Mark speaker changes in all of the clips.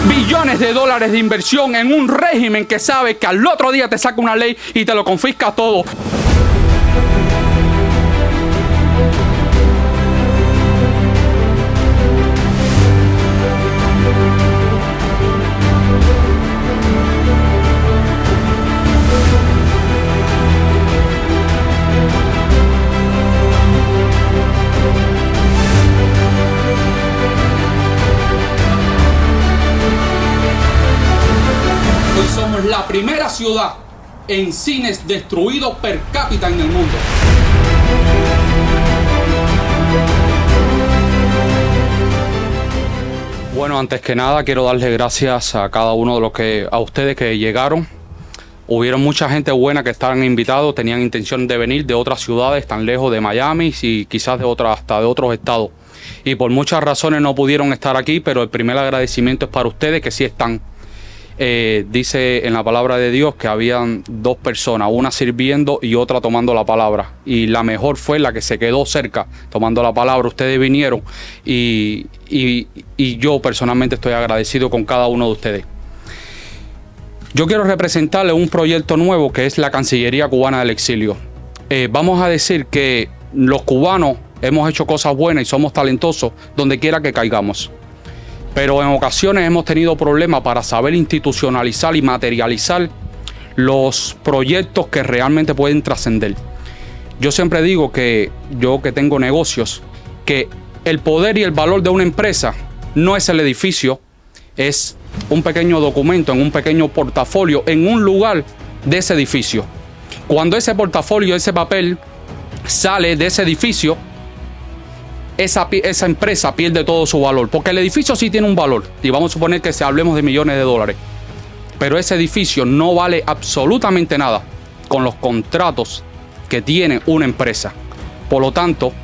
Speaker 1: Billones de dólares de inversión en un régimen que sabe que al otro día te saca una ley y te lo confisca todo. Hoy somos la primera ciudad en cines destruidos per cápita en el mundo. Bueno, antes que nada quiero darles gracias a cada uno de a ustedes que llegaron. Hubieron mucha gente buena que estaban invitados, tenían intención de venir de otras ciudades tan lejos de Miami y quizás hasta de otros estados. Y por muchas razones no pudieron estar aquí, pero el primer agradecimiento es para ustedes que sí están. Dice en la palabra de Dios que habían dos personas, una sirviendo y otra tomando la palabra, y la mejor fue la que se quedó cerca tomando la palabra. Ustedes vinieron y yo personalmente estoy agradecido con cada uno de ustedes. Yo quiero representarles un proyecto nuevo que es la Cancillería Cubana del Exilio. Vamos a decir que los cubanos hemos hecho cosas buenas y somos talentosos donde quiera que caigamos. Pero en ocasiones hemos tenido problemas para saber institucionalizar y materializar los proyectos que realmente pueden trascender. Yo siempre digo que yo que tengo negocios, que el poder y el valor de una empresa no es el edificio, es un pequeño documento en un pequeño portafolio en un lugar de ese edificio. Cuando ese portafolio, ese papel sale de ese edificio, esa empresa pierde todo su valor, porque el edificio sí tiene un valor, y vamos a suponer que hablemos de millones de dólares, pero ese edificio no vale absolutamente nada con los contratos que tiene una empresa. Por lo tanto,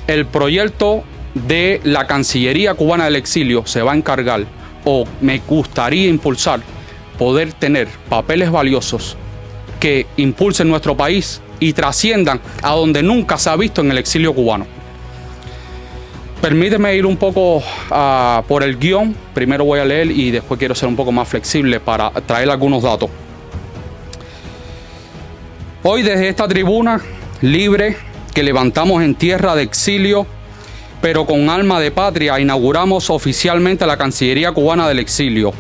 Speaker 1: el proyecto de la Cancillería Cubana del Exilio se va a encargar, o me gustaría impulsar, poder tener papeles valiosos que impulsen nuestro país y trasciendan a donde nunca se ha visto en el exilio cubano. Permíteme ir un poco por el guión. Primero voy a leer y después quiero ser un poco más flexible para traer algunos datos. Hoy desde esta tribuna libre que levantamos en tierra de exilio, pero con alma de patria, inauguramos oficialmente la Cancillería Cubana del Exilio.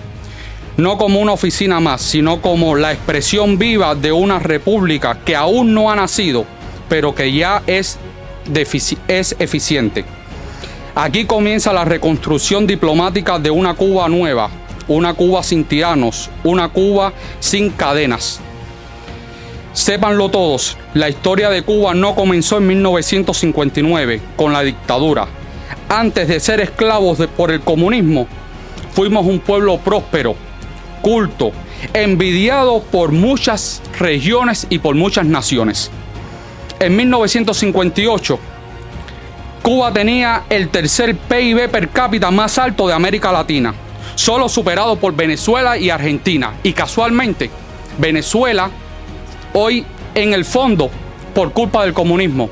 Speaker 1: No como una oficina más, sino como la expresión viva de una república que aún no ha nacido, pero que ya es eficiente. Aquí comienza la reconstrucción diplomática de una Cuba nueva, una Cuba sin tiranos, una Cuba sin cadenas. Sépanlo todos, la historia de Cuba no comenzó en 1959 con la dictadura. Antes de ser esclavos por el comunismo, fuimos un pueblo próspero, culto, envidiado por muchas regiones y por muchas naciones. En 1958, Cuba tenía el tercer PIB per cápita más alto de América Latina, solo superado por Venezuela y Argentina. Y casualmente, Venezuela hoy en el fondo por culpa del comunismo.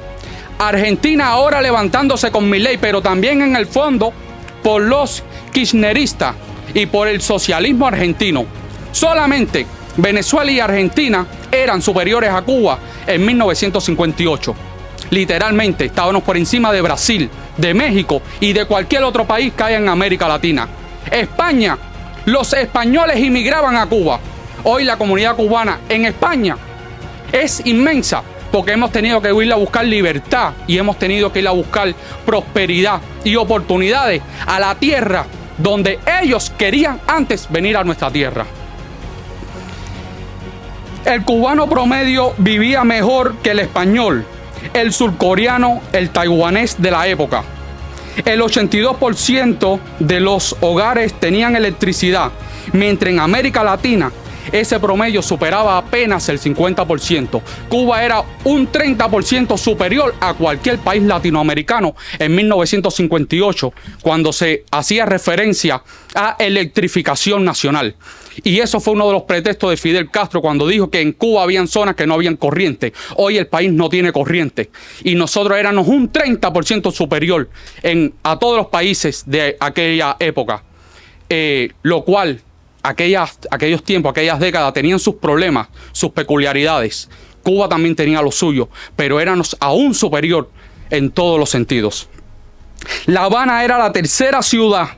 Speaker 1: Argentina ahora levantándose con Milei, pero también en el fondo por los kirchneristas y por el socialismo argentino. Solamente Venezuela y Argentina eran superiores a Cuba en 1958. Literalmente estábamos por encima de Brasil, de México y de cualquier otro país que haya en América Latina. España, los españoles inmigraban a Cuba. Hoy la comunidad cubana en España es inmensa porque hemos tenido que ir a buscar libertad y hemos tenido que ir a buscar prosperidad y oportunidades a la tierra donde ellos querían antes venir a nuestra tierra. El cubano promedio vivía mejor que el español, el surcoreano, el taiwanés de la época. El 82% de los hogares tenían electricidad, mientras en América Latina ese promedio superaba apenas el 50%. Cuba era un 30% superior a cualquier país latinoamericano en 1958, cuando se hacía referencia a electrificación nacional. Y eso fue uno de los pretextos de Fidel Castro cuando dijo que en Cuba habían zonas que no habían corriente. Hoy el país no tiene corriente y nosotros éramos un 30% superior a todos los países de aquella época. lo cual aquellos tiempos, aquellas décadas tenían sus problemas, sus peculiaridades. Cuba también tenía lo suyo, pero éramos aún superior en todos los sentidos. La Habana era la tercera ciudad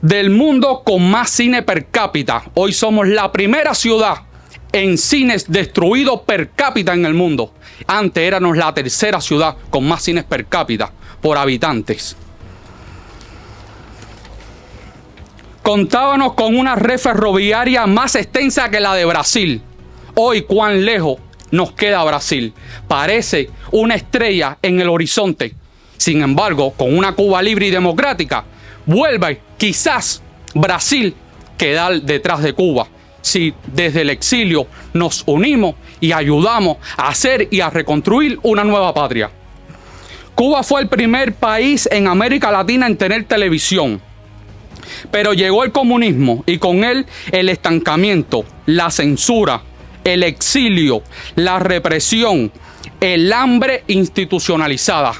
Speaker 1: del mundo con más cine per cápita. Hoy somos la primera ciudad en cines destruidos per cápita en el mundo. Antes éramos la tercera ciudad con más cines per cápita por habitantes. Contábamos con una red ferroviaria más extensa que la de Brasil. Hoy, ¿cuán lejos nos queda Brasil? Parece una estrella en el horizonte. Sin embargo, con una Cuba libre y democrática, vuelve quizás Brasil quedar detrás de Cuba. Si desde el exilio nos unimos y ayudamos a hacer y a reconstruir una nueva patria. Cuba fue el primer país en América Latina en tener televisión. Pero llegó el comunismo y con él el estancamiento, la censura, el exilio, la represión, el hambre institucionalizada.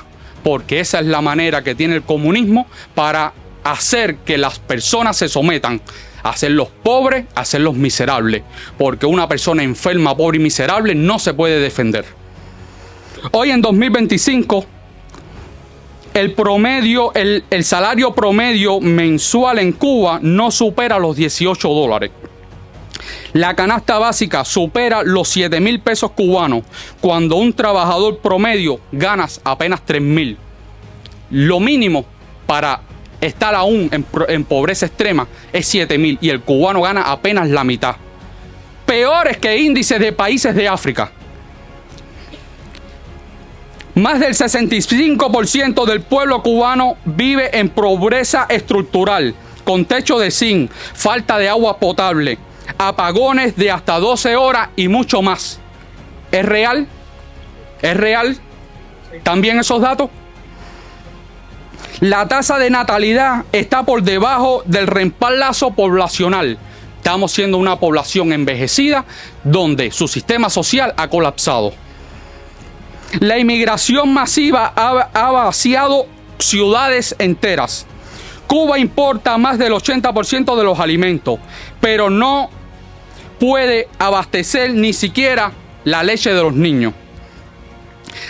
Speaker 1: Porque esa es la manera que tiene el comunismo para hacer que las personas se sometan, a hacerlos pobres, a hacerlos miserables. Porque una persona enferma, pobre y miserable no se puede defender. Hoy en 2025, el salario promedio mensual en Cuba no supera los $18. La canasta básica supera los 7,000 pesos cubanos, cuando un trabajador promedio gana apenas 3,000. Lo mínimo para estar aún en pobreza extrema es 7,000 y el cubano gana apenas la mitad. Peores que índices de países de África. Más del 65% del pueblo cubano vive en pobreza estructural, con techo de zinc, falta de agua potable, apagones de hasta 12 horas y mucho más. ¿Es real? ¿Es real también esos datos? La tasa de natalidad está por debajo del reemplazo poblacional. Estamos siendo una población envejecida donde su sistema social ha colapsado. La inmigración masiva ha vaciado ciudades enteras. Cuba importa más del 80% de los alimentos, pero no puede abastecer ni siquiera la leche de los niños.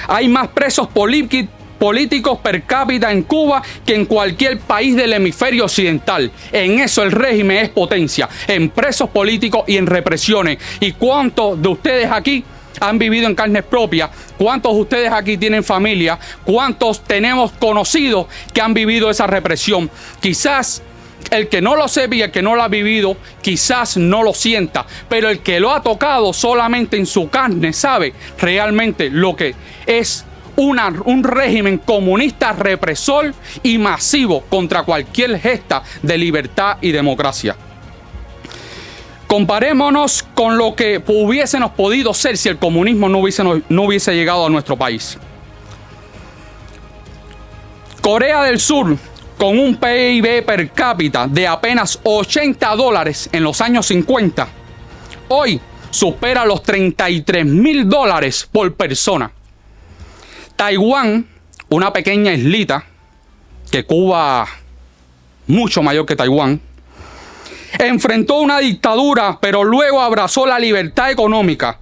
Speaker 1: Hay más presos políticos per cápita en Cuba que en cualquier país del hemisferio occidental. En eso el régimen es potencia, en presos políticos y en represiones. ¿Y cuántos de ustedes aquí han vivido en carne propia? ¿Cuántos de ustedes aquí tienen familia? ¿Cuántos tenemos conocidos que han vivido esa represión? Quizás el que no lo sepa y el que no lo ha vivido, quizás no lo sienta, pero el que lo ha tocado solamente en su carne sabe realmente lo que es un régimen comunista represor y masivo contra cualquier gesta de libertad y democracia. Comparémonos con lo que hubiésemos podido ser si el comunismo no hubiese llegado a nuestro país. Corea del Sur, con un PIB per cápita de apenas $80 en los años 50, hoy supera los $33,000 por persona. Taiwán, una pequeña islita, que Cuba, mucho mayor que Taiwán, enfrentó una dictadura, pero luego abrazó la libertad económica.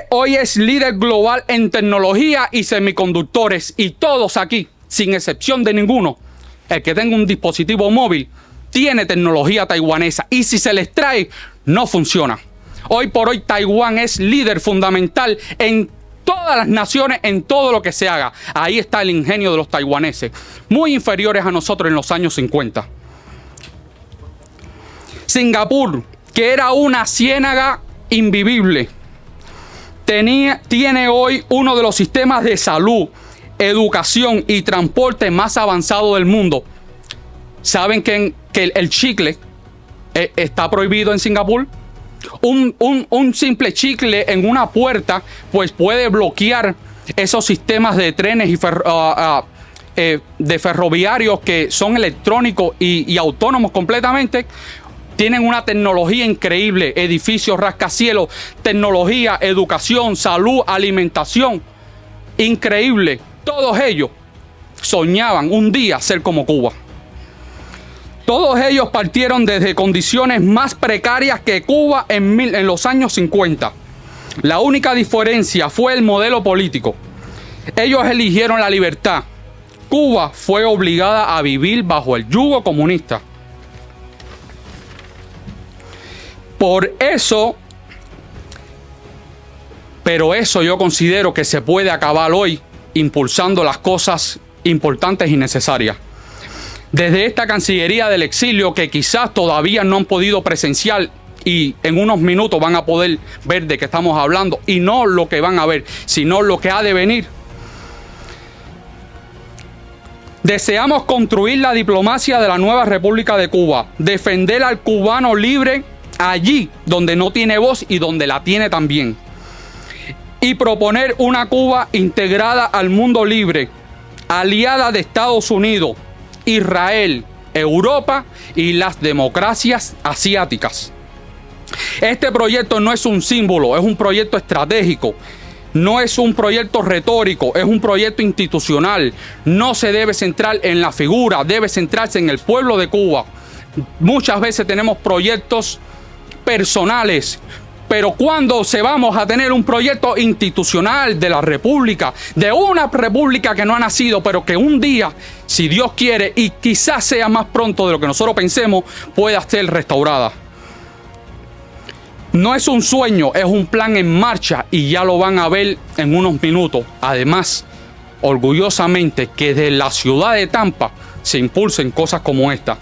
Speaker 1: Hoy es líder global en tecnología y semiconductores, y todos aquí, sin excepción de ninguno, el que tenga un dispositivo móvil, tiene tecnología taiwanesa, y si se les trae, no funciona. Hoy por hoy Taiwán es líder fundamental en todas las naciones, en todo lo que se haga. Ahí está el ingenio de los taiwaneses, muy inferiores a nosotros en los años 50. Singapur, que era una ciénaga invivible, tiene hoy uno de los sistemas de salud, educación y transporte más avanzado del mundo. ¿Saben que el chicle está prohibido en Singapur? Un simple chicle en una puerta pues puede bloquear esos sistemas de trenes y de ferroviarios que son electrónicos y autónomos completamente. Tienen una tecnología increíble, edificios rascacielos, tecnología, educación, salud, alimentación, increíble. Todos ellos soñaban un día ser como Cuba. Todos ellos partieron desde condiciones más precarias que Cuba en los años 50. La única diferencia fue el modelo político. Ellos eligieron la libertad. Cuba fue obligada a vivir bajo el yugo comunista. Por eso, pero eso yo considero que se puede acabar hoy impulsando las cosas importantes y necesarias. Desde esta Cancillería del Exilio, que quizás todavía no han podido presenciar y en unos minutos van a poder ver de qué estamos hablando, y no lo que van a ver, sino lo que ha de venir. Deseamos construir la diplomacia de la nueva República de Cuba, defender al cubano libre allí donde no tiene voz y donde la tiene también, y proponer una Cuba integrada al mundo libre, aliada de Estados Unidos, Israel, Europa y las democracias asiáticas. Este proyecto no es un símbolo, es un proyecto estratégico. No es un proyecto retórico, es un proyecto institucional. No se debe centrar en la figura, debe centrarse en el pueblo de Cuba. Muchas veces tenemos proyectos personales, pero cuando se vamos a tener un proyecto institucional de la República, de una República que no ha nacido, pero que un día, si Dios quiere, y quizás sea más pronto de lo que nosotros pensemos, pueda ser restaurada. No es un sueño, es un plan en marcha y ya lo van a ver en unos minutos. Además, orgullosamente, que de la ciudad de Tampa se impulsen cosas como esta.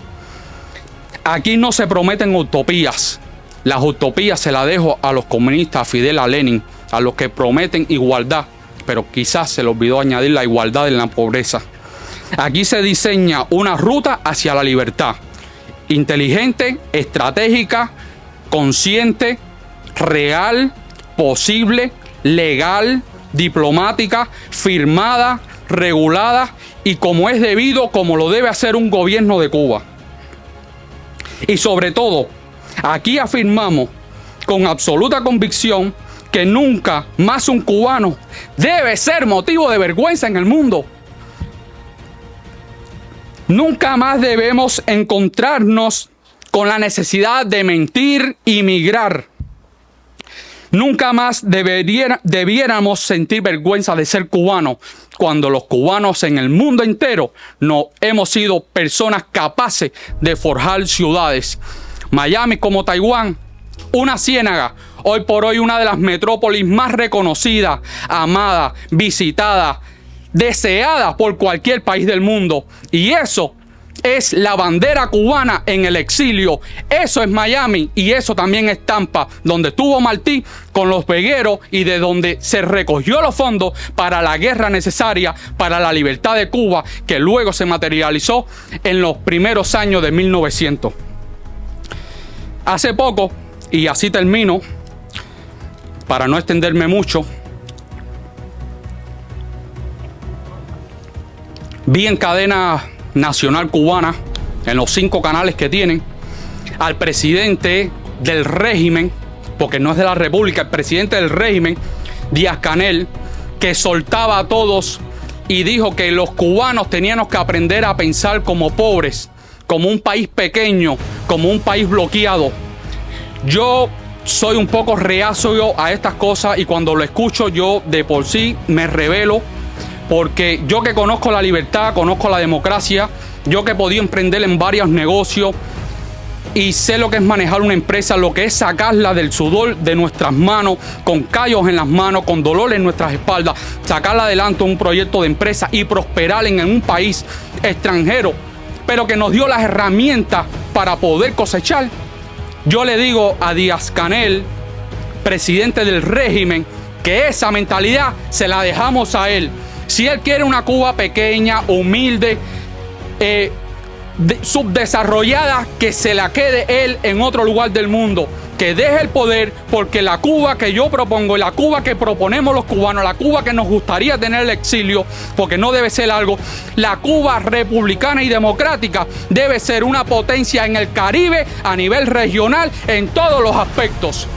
Speaker 1: Aquí no se prometen utopías. Las utopías se las dejo a los comunistas, a Fidel, a Lenin, a los que prometen igualdad, pero quizás se les olvidó añadir la igualdad en la pobreza. Aquí se diseña una ruta hacia la libertad, inteligente, estratégica, consciente, real, posible, legal, diplomática, firmada, regulada y como es debido, como lo debe hacer un gobierno de Cuba. Y sobre todo, aquí afirmamos con absoluta convicción que nunca más un cubano debe ser motivo de vergüenza en el mundo. Nunca más debemos encontrarnos con la necesidad de mentir y migrar. Nunca más debiéramos sentir vergüenza de ser cubanos, cuando los cubanos en el mundo entero no hemos sido personas capaces de forjar ciudades. Miami como Taiwán, una ciénaga, hoy por hoy una de las metrópolis más reconocidas, amadas, visitadas, deseadas por cualquier país del mundo. Y eso es la bandera cubana en el exilio. Eso es Miami y eso también es Tampa, donde estuvo Martí con los vegueros y de donde se recogió los fondos para la guerra necesaria para la libertad de Cuba, que luego se materializó en los primeros años de 1900. Hace poco, y así termino, para no extenderme mucho, vi en cadena nacional cubana, en los 5 canales que tienen, al presidente del régimen, porque no es de la República, el presidente del régimen, Díaz-Canel, que soltaba a todos y dijo que los cubanos teníamos que aprender a pensar como pobres, como un país pequeño, como un país bloqueado. Yo soy un poco reacio a estas cosas y cuando lo escucho yo de por sí me rebelo, porque yo que conozco la libertad, conozco la democracia, yo que he podido emprender en varios negocios y sé lo que es manejar una empresa, lo que es sacarla del sudor de nuestras manos, con callos en las manos, con dolor en nuestras espaldas, sacarla adelante un proyecto de empresa y prosperar en un país extranjero, pero que nos dio las herramientas para poder cosechar. Yo le digo a Díaz-Canel, presidente del régimen, que esa mentalidad se la dejamos a él. Si él quiere una Cuba pequeña, humilde, subdesarrollada, que se la quede él en otro lugar del mundo, que deje el poder, porque la Cuba que yo propongo, la Cuba que proponemos los cubanos, la Cuba que nos gustaría tener el exilio, porque no debe ser algo, la Cuba republicana y democrática debe ser una potencia en el Caribe a nivel regional en todos los aspectos.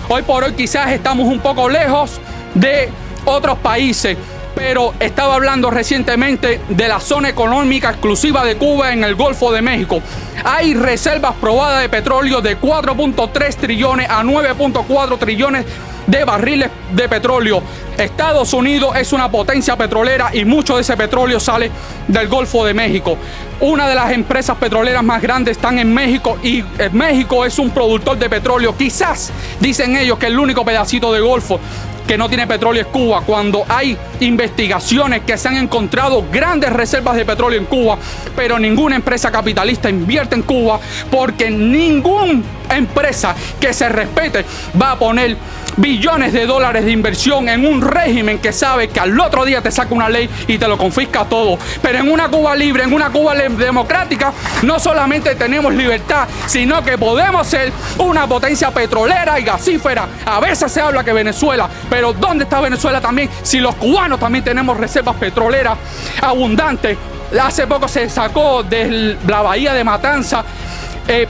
Speaker 1: Hoy por hoy quizás estamos un poco lejos de otros países, pero estaba hablando recientemente de la zona económica exclusiva de Cuba en el Golfo de México. Hay reservas probadas de petróleo de 4.3 trillones a 9.4 trillones de barriles de petróleo. Estados Unidos es una potencia petrolera y mucho de ese petróleo sale del Golfo de México. Una de las empresas petroleras más grandes están en México y México es un productor de petróleo. Quizás dicen ellos que el único pedacito de Golfo que no tiene petróleo es Cuba, cuando hay investigaciones que se han encontrado grandes reservas de petróleo en Cuba, pero ninguna empresa capitalista invierte en Cuba, porque ninguna empresa que se respete va a poner billones de dólares de inversión en un régimen que sabe que al otro día te saca una ley y te lo confisca todo. Pero en una Cuba libre, en una Cuba democrática, no solamente tenemos libertad, sino que podemos ser una potencia petrolera y gasífera. A veces se habla que Venezuela, pero ¿dónde está Venezuela también? Si los cubanos también tenemos reservas petroleras abundantes. Hace poco se sacó de la bahía de Matanza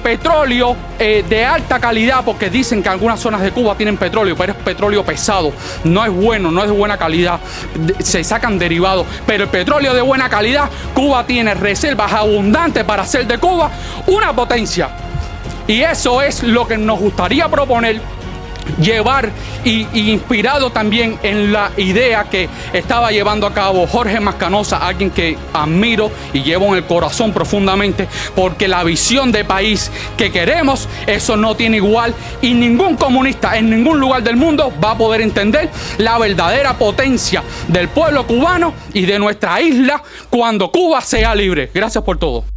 Speaker 1: petróleo de alta calidad, porque dicen que algunas zonas de Cuba tienen petróleo, pero es petróleo pesado, no es bueno, no es de buena calidad, se sacan derivados, pero el petróleo de buena calidad, Cuba tiene reservas abundantes para hacer de Cuba una potencia. Y eso es lo que nos gustaría proponer, llevar y inspirado también en la idea que estaba llevando a cabo Jorge Mascanosa, alguien que admiro y llevo en el corazón profundamente, porque la visión de país que queremos, eso no tiene igual, y ningún comunista en ningún lugar del mundo va a poder entender la verdadera potencia del pueblo cubano y de nuestra isla cuando Cuba sea libre. Gracias por todo.